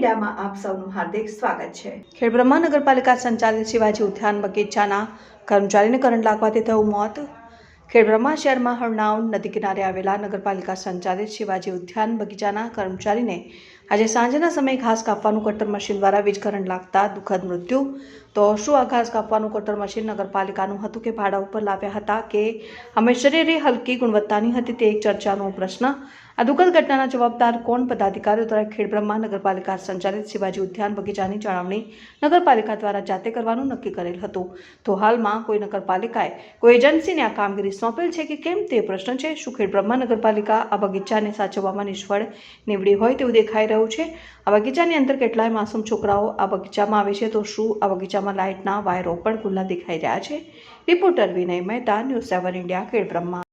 મીડિયામાં આપ સૌનું હાર્દિક સ્વાગત છે। ખેડબ્રહ્મા નગરપાલિકા સંચાલિત શિવાજી ઉદ્યાન બગીચાના કર્મચારીને કરંટ લાગવાથી થયું મોત। ખેડબ્રહ્મા શહેરમાં હરનાવ નદી કિનારે આવેલા નગરપાલિકા સંચાલિત શિવાજી ઉદ્યાન બગીચાના કર્મચારીને આજે સાંજના સમયે ઘાસ કાપવાનું કટર મશીન દ્વારા વીજ કરંટ લાગતા દુઃખદ મૃત્યુ। તો શું આ ઘાસ કાપવાનું કટર મશીન નગરપાલિકાનું હતું કે ભાડા ઉપર લાવ્યા હતા કે હંમેશની હલકી ગુણવત્તાની હતી તે એક ચર્ચાનો પ્રશ્ન। આ દુઃખદ ઘટનાના જવાબદાર કોણ? પદાધિકારીઓ દ્વારા ખેડબ્રહ્મા નગરપાલિકા સંચાલિત શિવાજી ઉદ્યાન બગીચાની જાળવણી નગરપાલિકા દ્વારા જાતે કરવાનું નક્કી કરેલ હતું। તો હાલમાં કોઈ નગરપાલિકાએ કોઈ એજન્સીને આ કામગીરી સોંપેલ છે કે કેમ તે પ્રશ્ન છે। શું ખેડબ્રહ્મા નગરપાલિકા આ બગીચાને સાચવવામાં નિષ્ફળ નીવડી હોય તેવું દેખાઈ રહ્યું છે। આ બગીચાની અંદર કેટલાય માસૂમ છોકરાઓ આ બગીચામાં આવે છે, તો શું આ બગીચામાં લાઇટના વાયરો પણ ખુલ્લા દેખાઈ રહ્યા છે? રિપોર્ટર વિનય મહેતા, ન્યૂઝ 7 ઇન્ડિયા, ખેડબ્રહ્મા।